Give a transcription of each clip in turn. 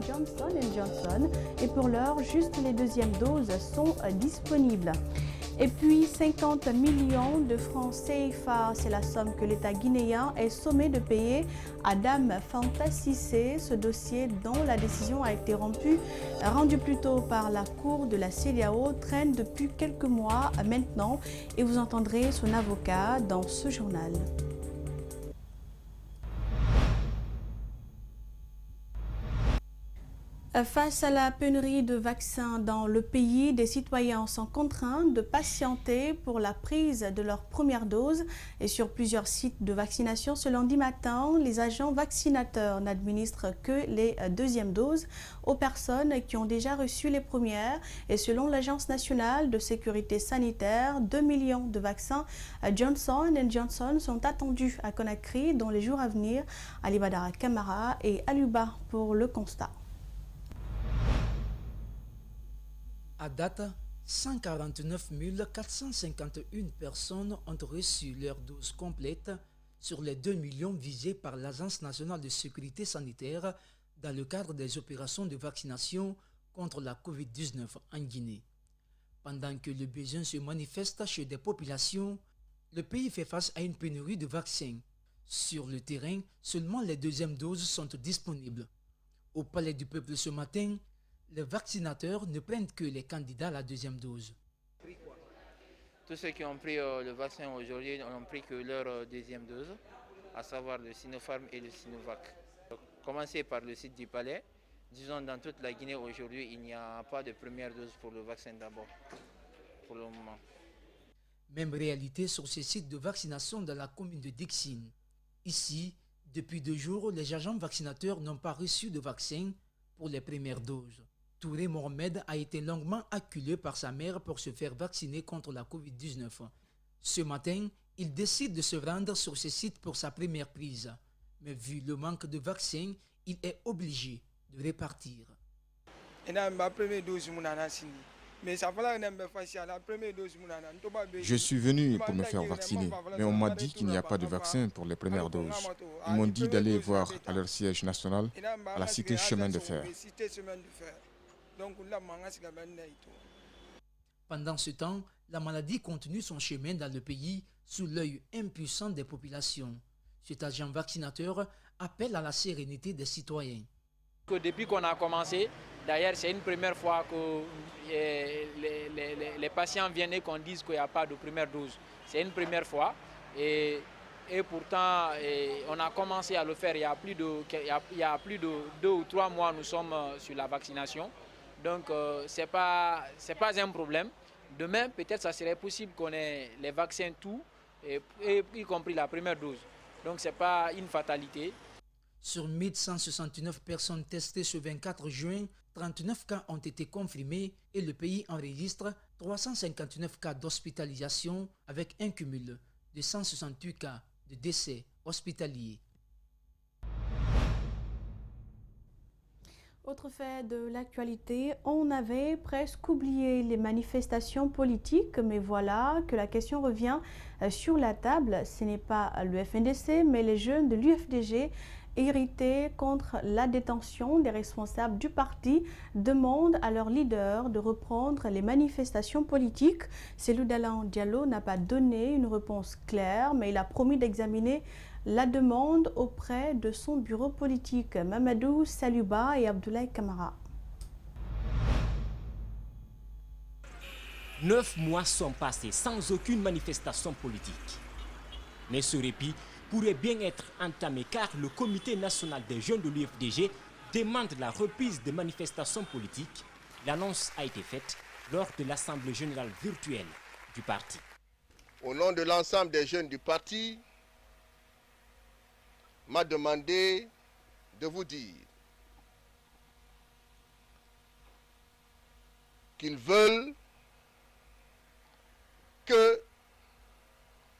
Johnson & Johnson. Et pour l'heure, juste les deuxièmes doses sont disponibles. Et puis 50 millions de francs CFA, c'est la somme que l'État guinéen est sommé de payer à Dame Fanta Cissé. Ce dossier dont la décision a été rendue plus tôt par la Cour de la CEDEAO traîne depuis quelques mois maintenant et vous entendrez son avocat dans ce journal. Face à la pénurie de vaccins dans le pays, des citoyens sont contraints de patienter pour la prise de leur première dose. Et sur plusieurs sites de vaccination, ce lundi matin, les agents vaccinateurs n'administrent que les deuxièmes doses aux personnes qui ont déjà reçu les premières. Et selon l'Agence nationale de sécurité sanitaire, 2 millions de vaccins Johnson & Johnson sont attendus à Conakry dans les jours à venir. Ali Badara Camara et Aluba pour le constat. À date, 149 451 personnes ont reçu leur dose complète sur les 2 millions visés par l'Agence nationale de sécurité sanitaire dans le cadre des opérations de vaccination contre la COVID-19 en Guinée. Pendant que le besoin se manifeste chez des populations, le pays fait face à une pénurie de vaccins. Sur le terrain, seulement les deuxièmes doses sont disponibles. Au Palais du Peuple ce matin, les vaccinateurs ne prennent que les candidats à la deuxième dose. Tous ceux qui ont pris le vaccin aujourd'hui n'ont pris que leur deuxième dose, à savoir le Sinopharm et le Sinovac. Commencez par le site du Palais. Disons dans toute la Guinée aujourd'hui, il n'y a pas de première dose pour le vaccin d'abord, pour le moment. Même réalité sur ces sites de vaccination dans la commune de Dixine. Ici, depuis 2 jours, les agents vaccinateurs n'ont pas reçu de vaccin pour les premières doses. Touré Mohamed a été longuement acculé par sa mère pour se faire vacciner contre la COVID-19. Ce matin, il décide de se rendre sur ce site pour sa première prise. Mais vu le manque de vaccins, il est obligé de repartir. Je suis venu pour me faire vacciner, mais on m'a dit qu'il n'y a pas de vaccin pour les premières doses. Ils m'ont dit d'aller voir à leur siège national, à la cité Chemin de Fer. Pendant ce temps, la maladie continue son chemin dans le pays sous l'œil impuissant des populations. Cet agent vaccinateur appelle à la sérénité des citoyens. Depuis qu'on a commencé, d'ailleurs c'est une première fois que les patients viennent et qu'on dise qu'il n'y a pas de première dose. C'est une première fois et pourtant on a commencé à le faire il y a plus de 2 ou 3 mois, nous sommes sur la vaccination. Donc c'est pas un problème. Demain, peut-être ça serait possible qu'on ait les vaccins tous, y compris la première dose. Donc ce n'est pas une fatalité. Sur 1169 personnes testées ce 24 juin, 39 cas ont été confirmés et le pays enregistre 359 cas d'hospitalisation avec un cumul de 168 cas de décès hospitaliers. Autre fait de l'actualité, on avait presque oublié les manifestations politiques, mais voilà que la question revient sur la table. Ce n'est pas le FNDC, mais les jeunes de l'UFDG, irrités contre la détention des responsables du parti, demandent à leur leader de reprendre les manifestations politiques. Cellou Dalein Diallo n'a pas donné une réponse claire, mais il a promis d'examiner la demande auprès de son bureau politique. Mamadou Saluba et Abdoulaye Kamara. 9 mois sont passés sans aucune manifestation politique. Mais ce répit pourrait bien être entamé car le comité national des jeunes de l'UFDG demande la reprise des manifestations politiques. L'annonce a été faite lors de l'Assemblée générale virtuelle du parti. Au nom de l'ensemble des jeunes du parti, m'a demandé de vous dire qu'ils veulent que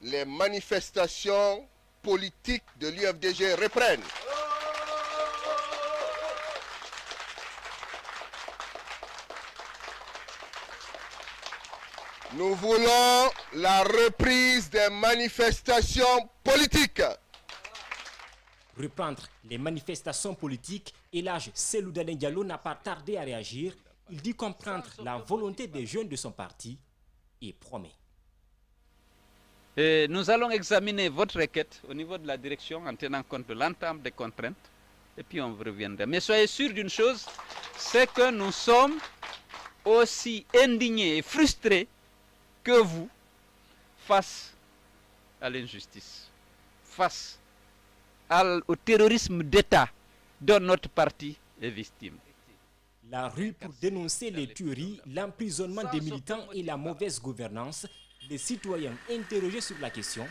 les manifestations politiques de l'UFDG reprennent. Nous voulons la reprise des manifestations politiques. Reprendre les manifestations politiques, Elhadji Cellou Dalein Diallo n'a pas tardé à réagir. Il dit comprendre la volonté des jeunes de son parti et promet. Nous allons examiner votre requête au niveau de la direction en tenant compte de l'entame des contraintes et puis on reviendra. Mais soyez sûrs d'une chose, c'est que nous sommes aussi indignés et frustrés que vous face à l'injustice, face au terrorisme d'État dont notre parti est victime. La rue pour dénoncer les tueries, l'emprisonnement des militants et la mauvaise gouvernance, les citoyens interrogés sur la question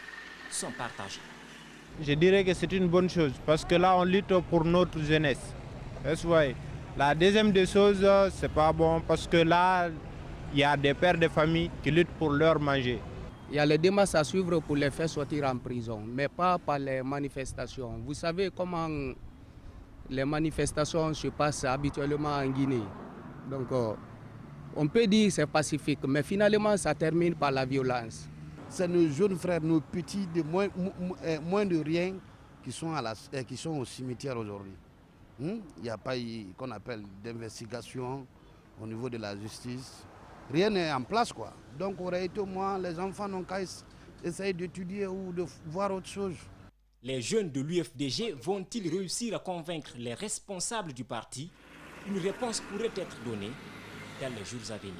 sont partagés. Je dirais que c'est une bonne chose parce que là on lutte pour notre jeunesse. La deuxième des choses, c'est pas bon parce que là il y a des pères de famille qui luttent pour leur manger. Il y a les démarches à suivre pour les faire sortir en prison, mais pas par les manifestations. Vous savez comment les manifestations se passent habituellement en Guinée. Donc on peut dire que c'est pacifique, mais finalement ça termine par la violence. C'est nos jeunes frères, nos petits de moins de rien qui sont au cimetière aujourd'hui. Il n'y a pas eu qu'on appelle d'investigation au niveau de la justice. Rien n'est en place, quoi. Donc, en réalité, moi, les enfants n'ont qu'à essayer d'étudier ou de voir autre chose. Les jeunes de l'UFDG vont-ils réussir à convaincre les responsables du parti? Une réponse pourrait être donnée dans les jours à venir.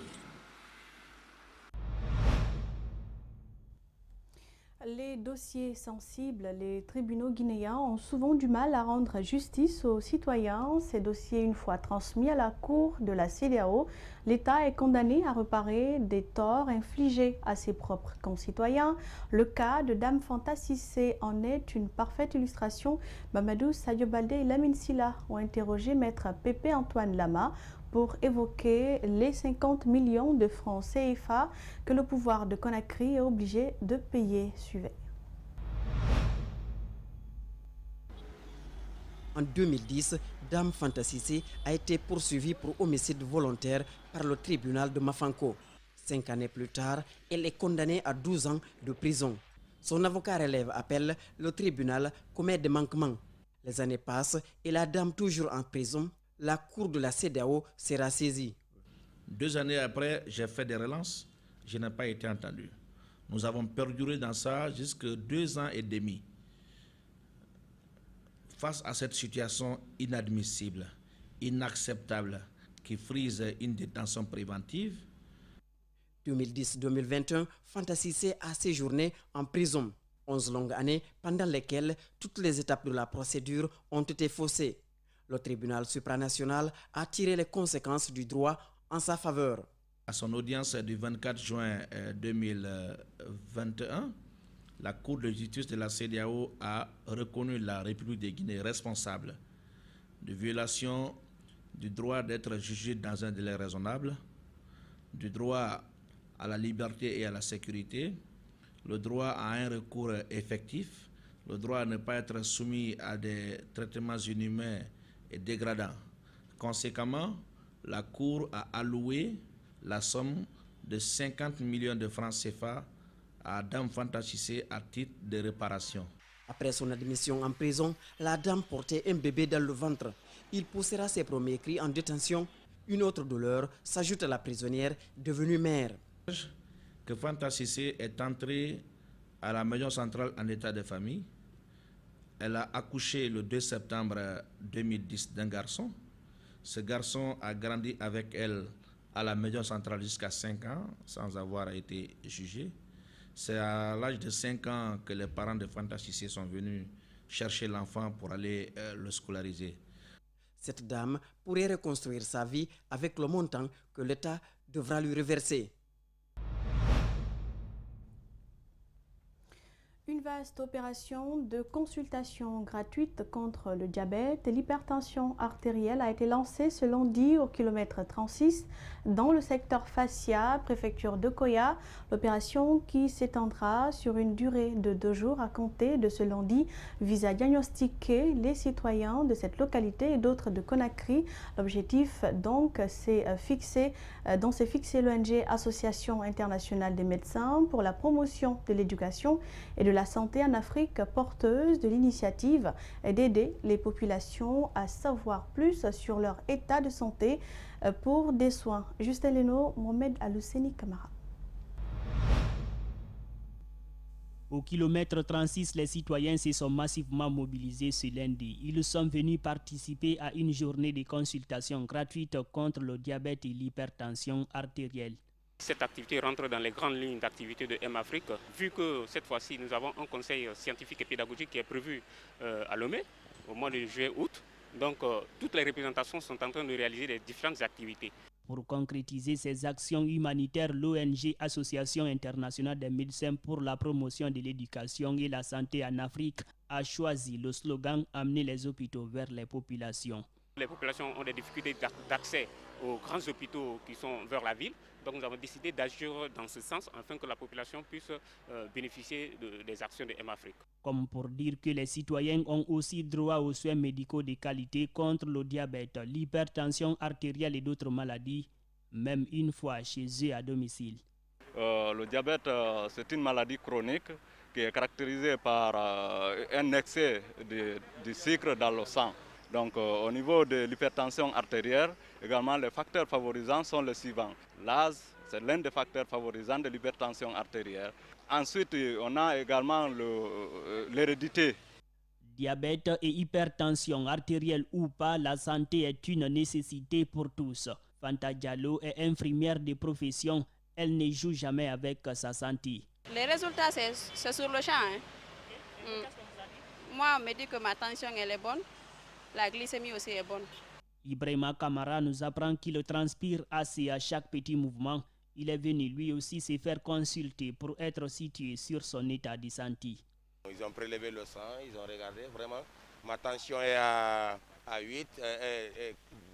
Les dossiers sensibles, les tribunaux guinéens ont souvent du mal à rendre justice aux citoyens. Ces dossiers, une fois transmis à la Cour de la CEDEAO, l'État est condamné à réparer des torts infligés à ses propres concitoyens. Le cas de Dame Fanta Cissé en est une parfaite illustration. Mamadou Sadio Baldé et Lamine Silla ont interrogé maître Pépé Antoine Lama pour évoquer les 50 millions de francs CFA que le pouvoir de Conakry est obligé de payer. Suivez. En 2010, Dame Fanta Cissé a été poursuivie pour homicide volontaire par le tribunal de Mafanko. 5 années plus tard, elle est condamnée à 12 ans de prison. Son avocat relève appel, le tribunal commet des manquements. Les années passent et la dame toujours en prison. La cour de la CEDEAO sera saisie. 2 années après, j'ai fait des relances. Je n'ai pas été entendu. Nous avons perduré dans ça jusqu'à 2 ans et demi. Face à cette situation inadmissible, inacceptable, qui frise une détention préventive. 2010-2021, Fanta Cissé a séjourné en prison. 11 longues années pendant lesquelles toutes les étapes de la procédure ont été faussées. Le tribunal supranational a tiré les conséquences du droit en sa faveur. À son audience du 24 juin 2021, la Cour de justice de la CEDEAO a reconnu la République de Guinée responsable de violation du droit d'être jugé dans un délai raisonnable, du droit à la liberté et à la sécurité, le droit à un recours effectif, le droit à ne pas être soumis à des traitements inhumains et dégradant. Conséquemment, la Cour a alloué la somme de 50 millions de francs CFA à Dame Fanta Cissé à titre de réparation. Après son admission en prison, la dame portait un bébé dans le ventre. Il poussera ses premiers cris en détention. Une autre douleur s'ajoute à la prisonnière devenue mère. Que Fanta Cissé est entrée à la maison centrale en état de famille. Elle a accouché le 2 septembre 2010 d'un garçon. Ce garçon a grandi avec elle à la maison centrale jusqu'à 5 ans sans avoir été jugé. C'est à l'âge de 5 ans que les parents de Fanta Cissé sont venus chercher l'enfant pour aller le scolariser. Cette dame pourrait reconstruire sa vie avec le montant que l'État devra lui reverser. Une vaste opération de consultation gratuite contre le diabète et l'hypertension artérielle a été lancée ce lundi au kilomètre 36 dans le secteur Fassia, préfecture de Koya. L'opération, qui s'étendra sur une durée de 2 jours à compter de ce lundi, vise à diagnostiquer les citoyens de cette localité et d'autres de Conakry. L'objectif donc c'est fixé l'ONG Association internationale des médecins pour la promotion de l'éducation et de la santé en Afrique, porteuse de l'initiative d'aider les populations à savoir plus sur leur état de santé pour des soins. Justin Leno, Mohamed Alousseni Kamara. Au kilomètre 36, les citoyens se sont massivement mobilisés ce lundi. Ils sont venus participer à une journée de consultation gratuite contre le diabète et l'hypertension artérielle. Cette activité rentre dans les grandes lignes d'activité de M-Afrique, vu que cette fois-ci nous avons un conseil scientifique et pédagogique qui est prévu à Lomé au mois de juillet-août. Donc toutes les représentations sont en train de réaliser les différentes activités. Pour concrétiser ces actions humanitaires, l'ONG Association internationale des médecins pour la promotion de l'éducation et la santé en Afrique a choisi le slogan « Amener les hôpitaux vers les populations ». Les populations ont des difficultés d'accès aux grands hôpitaux qui sont vers la ville. Donc nous avons décidé d'agir dans ce sens afin que la population puisse bénéficier des actions de M-Afrique. Comme pour dire que les citoyens ont aussi droit aux soins médicaux de qualité contre le diabète, l'hypertension artérielle et d'autres maladies, même une fois chez eux à domicile. Le diabète, c'est une maladie chronique qui est caractérisée par un excès de sucre dans le sang. Donc au niveau de l'hypertension artérielle, également les facteurs favorisants sont les suivants. L'âge, c'est l'un des facteurs favorisants de l'hypertension artérielle. Ensuite, on a également l'hérédité. Diabète et hypertension artérielle ou pas, la santé est une nécessité pour tous. Fanta Diallo est infirmière de profession. Elle ne joue jamais avec sa santé. Les résultats, c'est sur le champ. Moi, on me dit que ma tension elle est bonne. La glycémie aussi est bonne. Ibrahima Kamara nous apprend qu'il transpire assez à chaque petit mouvement. Il est venu lui aussi se faire consulter pour être situé sur son état de santé. Ils ont prélevé le sang, ils ont regardé vraiment. Ma tension est à 8,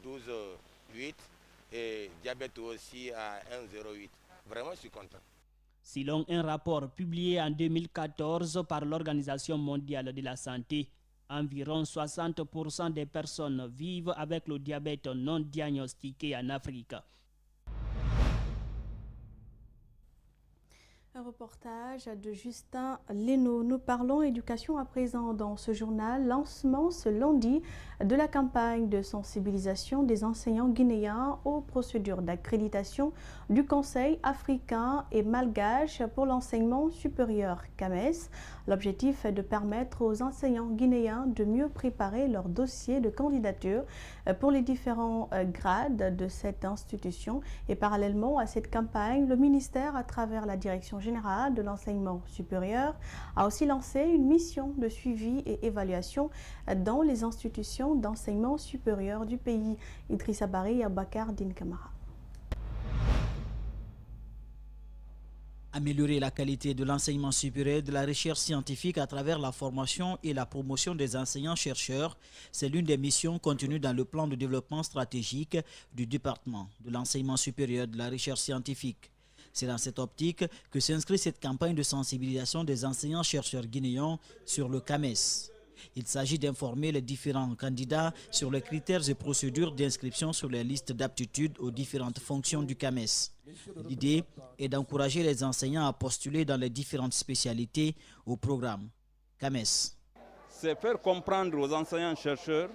12,8 et diabète aussi à 1,08. Vraiment, je suis content. Selon un rapport publié en 2014 par l'Organisation mondiale de la santé, environ 60% des personnes vivent avec le diabète non diagnostiqué en Afrique. Un reportage de Justin Leno. Nous parlons éducation à présent dans ce journal. Lancement ce lundi de la campagne de sensibilisation des enseignants guinéens aux procédures d'accréditation du Conseil africain et malgache pour l'enseignement supérieur CAMES. L'objectif est de permettre aux enseignants guinéens de mieux préparer leur dossier de candidature pour les différents grades de cette institution. Et parallèlement à cette campagne, le ministère, à travers la direction générale de l'enseignement supérieur, a aussi lancé une mission de suivi et évaluation dans les institutions d'enseignement supérieur du pays. Idrissa Barry et Abakar Din Kamara. Améliorer la qualité de l'enseignement supérieur et de la recherche scientifique à travers la formation et la promotion des enseignants-chercheurs, c'est l'une des missions contenues dans le plan de développement stratégique du département de l'enseignement supérieur et de la recherche scientifique. C'est dans cette optique que s'inscrit cette campagne de sensibilisation des enseignants-chercheurs guinéens sur le CAMES. Il s'agit d'informer les différents candidats sur les critères et procédures d'inscription sur les listes d'aptitude aux différentes fonctions du CAMES. L'idée est d'encourager les enseignants à postuler dans les différentes spécialités au programme CAMES. C'est faire comprendre aux enseignants-chercheurs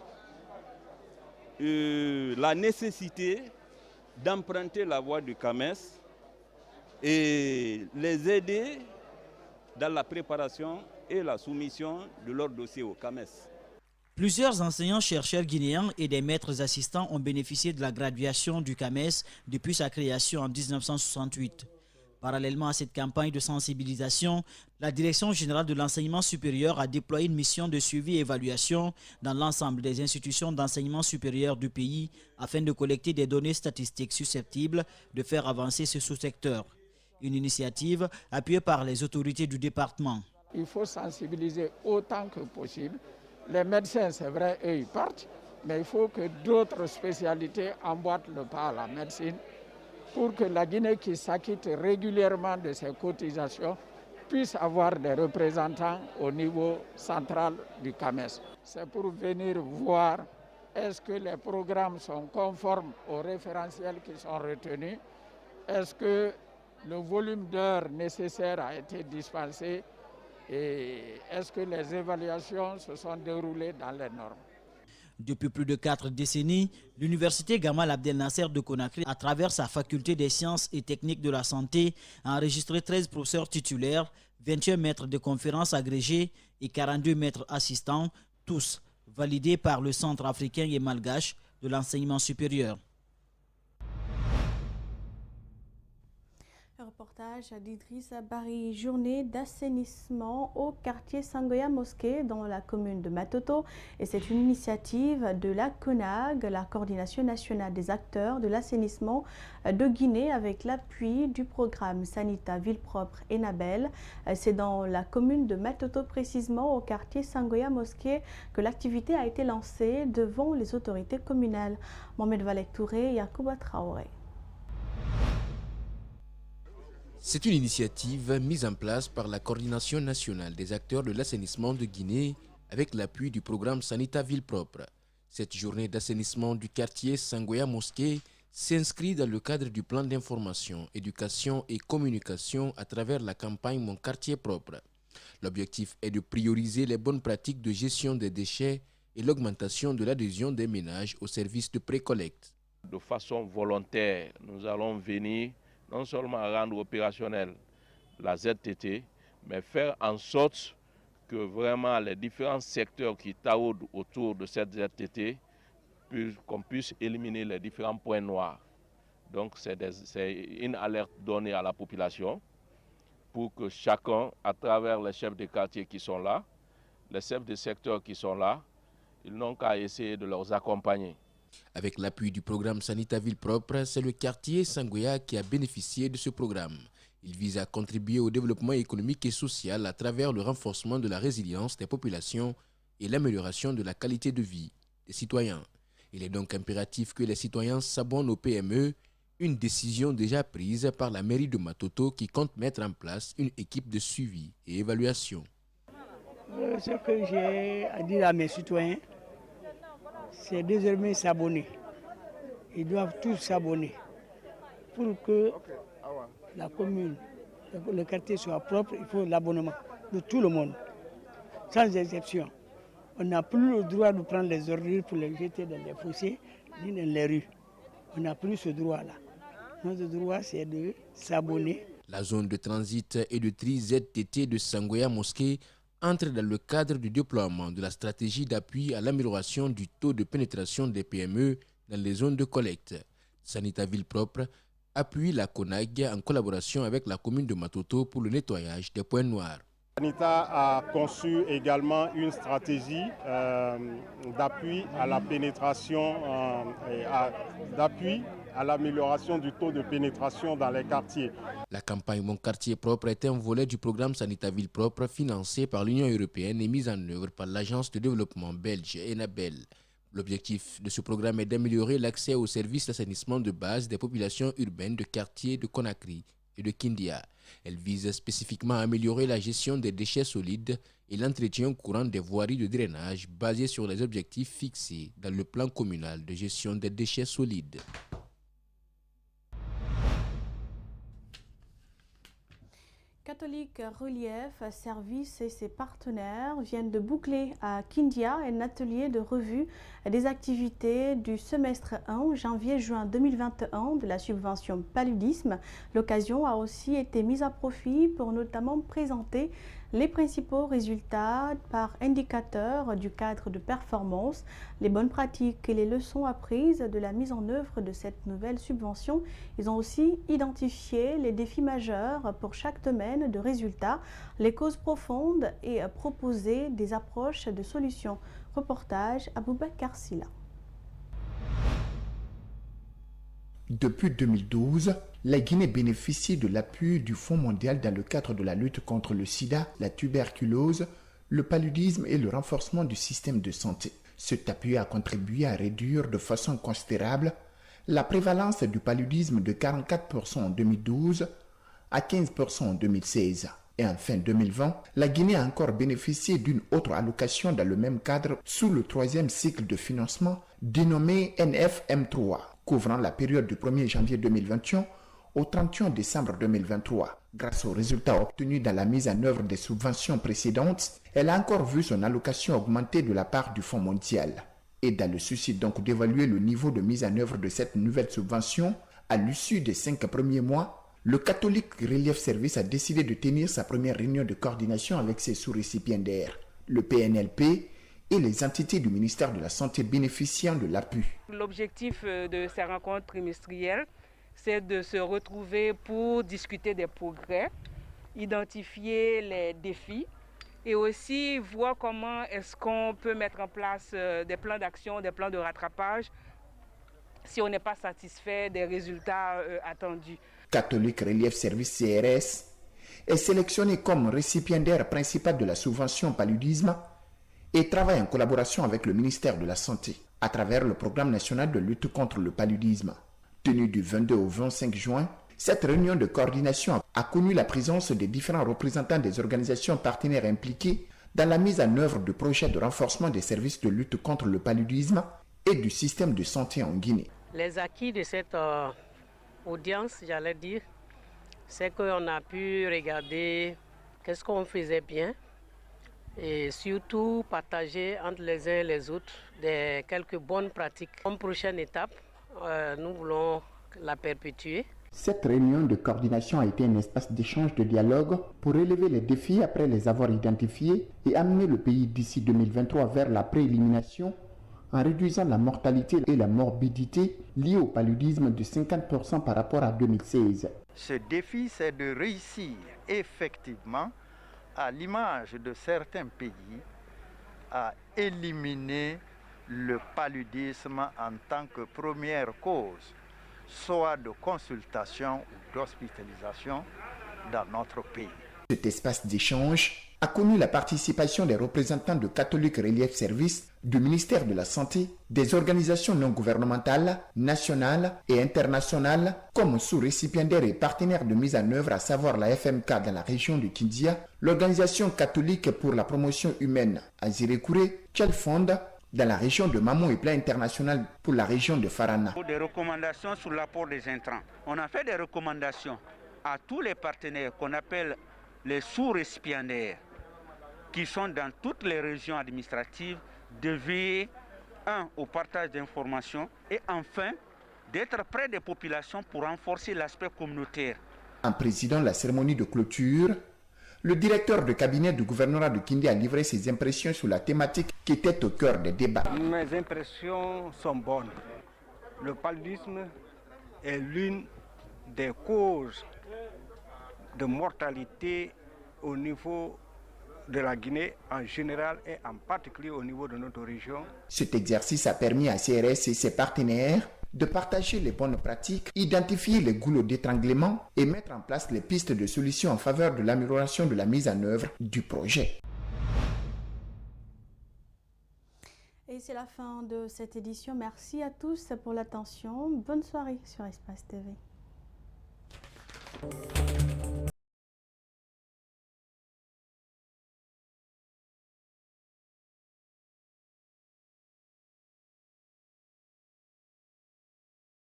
la nécessité d'emprunter la voie du CAMES et les aider dans la préparation et la soumission de leur dossier au CAMES. Plusieurs enseignants-chercheurs guinéens et des maîtres assistants ont bénéficié de la graduation du CAMES depuis sa création en 1968. Parallèlement à cette campagne de sensibilisation, la Direction générale de l'enseignement supérieur a déployé une mission de suivi et évaluation dans l'ensemble des institutions d'enseignement supérieur du pays afin de collecter des données statistiques susceptibles de faire avancer ce sous-secteur. Une initiative appuyée par les autorités du département. Il faut sensibiliser autant que possible. Les médecins, c'est vrai, eux, ils partent, mais il faut que d'autres spécialités emboîtent le pas à la médecine pour que la Guinée, qui s'acquitte régulièrement de ses cotisations, puisse avoir des représentants au niveau central du CAMES. C'est pour venir voir est-ce que les programmes sont conformes aux référentiels qui sont retenus, est-ce que le volume d'heures nécessaire a été dispensé Et est-ce que les évaluations se sont déroulées dans les normes? Depuis plus de 4 décennies, l'université Gamal Abdel Nasser de Conakry, à travers sa faculté des sciences et techniques de la santé, a enregistré 13 professeurs titulaires, 21 maîtres de conférences agrégés et 42 maîtres assistants, tous validés par le Centre africain et malgache de l'enseignement supérieur. Reportage d'Idriss Barry, journée d'assainissement au quartier Sangoya Mosquée dans la commune de Matoto. Et c'est une initiative de la CONAG, la Coordination nationale des acteurs de l'assainissement de Guinée, avec l'appui du programme Sanita Ville Propre Enabel. C'est dans la commune de Matoto, précisément au quartier Sangoya Mosquée, que l'activité a été lancée devant les autorités communales. Mohamed Valek Touré et Yacouba Traoré. C'est une initiative mise en place par la Coordination nationale des acteurs de l'assainissement de Guinée avec l'appui du programme Sanita Ville Propre. Cette journée d'assainissement du quartier Sangoya Mosquée s'inscrit dans le cadre du plan d'information, éducation et communication à travers la campagne Mon quartier propre. L'objectif est de prioriser les bonnes pratiques de gestion des déchets et l'augmentation de l'adhésion des ménages au service de pré-collecte. De façon volontaire, nous allons venir non seulement rendre opérationnelle la ZTT, mais faire en sorte que vraiment les différents secteurs qui taraudent autour de cette ZTT, qu'on puisse éliminer les différents points noirs. Donc c'est une alerte donnée à la population pour que chacun, à travers les chefs de quartier qui sont là, les chefs de secteur qui sont là, ils n'ont qu'à essayer de les accompagner. Avec l'appui du programme Sanita Ville Propre, c'est le quartier Sangoya qui a bénéficié de ce programme. Il vise à contribuer au développement économique et social à travers le renforcement de la résilience des populations et l'amélioration de la qualité de vie des citoyens. Il est donc impératif que les citoyens s'abonnent au PME, une décision déjà prise par la mairie de Matoto qui compte mettre en place une équipe de suivi et évaluation. Ce que j'ai à dire à mes citoyens, c'est désormais s'abonner. Ils doivent tous s'abonner pour que la commune, le quartier soit propre. Il faut l'abonnement de tout le monde, sans exception. On n'a plus le droit de prendre les ordures pour les jeter dans les fossés ni dans les rues. On n'a plus ce droit-là. Notre droit, c'est de s'abonner. La zone de transit et de tri ZTT de Sangoya Mosquée entre dans le cadre du déploiement de la stratégie d'appui à l'amélioration du taux de pénétration des PME dans les zones de collecte. Sanita Ville Propre appuie la CONAG en collaboration avec la commune de Matoto pour le nettoyage des points noirs. Sanita a conçu également une stratégie d'appui à la pénétration, d'appui à l'amélioration du taux de pénétration dans les quartiers. La campagne Mon quartier propre est un volet du programme Sanita Ville Propre financé par l'Union européenne et mis en œuvre par l'agence de développement belge Enabel. L'objectif de ce programme est d'améliorer l'accès aux services d'assainissement de base des populations urbaines de quartiers de Conakry et de Kindia. Elle vise spécifiquement à améliorer la gestion des déchets solides et l'entretien courant des voiries de drainage basés sur les objectifs fixés dans le plan communal de gestion des déchets solides. Catholique Relief Service et ses partenaires viennent de boucler à Kindia un atelier de revue des activités du semestre 1 janvier-juin 2021 de la subvention paludisme. L'occasion a aussi été mise à profit pour notamment présenter les principaux résultats par indicateur du cadre de performance, les bonnes pratiques et les leçons apprises de la mise en œuvre de cette nouvelle subvention. Ils ont aussi identifié les défis majeurs pour chaque domaine de résultats, les causes profondes et proposé des approches de solutions. Reportage Aboubakar Silla. Depuis 2012, la Guinée bénéficie de l'appui du Fonds mondial dans le cadre de la lutte contre le sida, la tuberculose, le paludisme et le renforcement du système de santé. Cet appui a contribué à réduire de façon considérable la prévalence du paludisme de 44% en 2012 à 15% en 2016. Et en fin 2020, la Guinée a encore bénéficié d'une autre allocation dans le même cadre sous le troisième cycle de financement dénommé NFM3, couvrant la période du 1er janvier 2021 au 31 décembre 2023. Grâce aux résultats obtenus dans la mise en œuvre des subventions précédentes, elle a encore vu son allocation augmenter de la part du Fonds mondial. Et dans le souci donc d'évaluer le niveau de mise en œuvre de cette nouvelle subvention, à l'issue des 5 premiers mois, le Catholic Relief Service a décidé de tenir sa première réunion de coordination avec ses sous-récipiendaires, le PNLP et les entités du ministère de la Santé bénéficiant de l'appui. L'objectif de ces rencontres trimestrielles, c'est de se retrouver pour discuter des progrès, identifier les défis et aussi voir comment est-ce qu'on peut mettre en place des plans d'action, des plans de rattrapage si on n'est pas satisfait des résultats attendus. Catholic Relief Service CRS est sélectionné comme récipiendaire principal de la subvention paludisme et travaille en collaboration avec le ministère de la Santé à travers le programme national de lutte contre le paludisme. Tenue du 22 au 25 juin, cette réunion de coordination a connu la présence des différents représentants des organisations partenaires impliquées dans la mise en œuvre de projets de renforcement des services de lutte contre le paludisme et du système de santé en Guinée. Les acquis de cette audience, j'allais dire, c'est qu'on a pu regarder qu'est-ce qu'on faisait bien et surtout partager entre les uns et les autres quelques bonnes pratiques. Comme prochaine étape, nous voulons la perpétuer. Cette réunion de coordination a été un espace d'échange, de dialogue pour relever les défis après les avoir identifiés et amener le pays d'ici 2023 vers la préélimination en réduisant la mortalité et la morbidité liées au paludisme de 50% par rapport à 2016. Ce défi, c'est de réussir effectivement, à l'image de certains pays, à éliminer le paludisme en tant que première cause, soit de consultation ou d'hospitalisation dans notre pays. Cet espace d'échange a connu la participation des représentants de Catholic Relief Service, du ministère de la Santé, des organisations non gouvernementales, nationales et internationales, comme sous-récipiendaires et partenaires de mise en œuvre, à savoir la FMK dans la région de Kindia, l'Organisation catholique pour la promotion humaine à Zirekouré, Tchelfond, dans la région de Mamou et Plan international pour la région de Farana. Des recommandations sur l'apport des intrants. On a fait des recommandations à tous les partenaires qu'on appelle les sous-récipiendaires, qui sont dans toutes les régions administratives, de veiller, au partage d'informations et enfin, d'être près des populations pour renforcer l'aspect communautaire. En présidant la cérémonie de clôture, le directeur de cabinet du gouvernorat de Kindé a livré ses impressions sur la thématique qui était au cœur des débats. Mes impressions sont bonnes. Le paludisme est l'une des causes de mortalité au niveau de la Guinée en général et en particulier au niveau de notre région. Cet exercice a permis à CRS et ses partenaires de partager les bonnes pratiques, identifier les goulots d'étranglement et mettre en place les pistes de solutions en faveur de l'amélioration de la mise en œuvre du projet. Et c'est la fin de cette édition. Merci à tous pour l'attention. Bonne soirée sur Espace TV.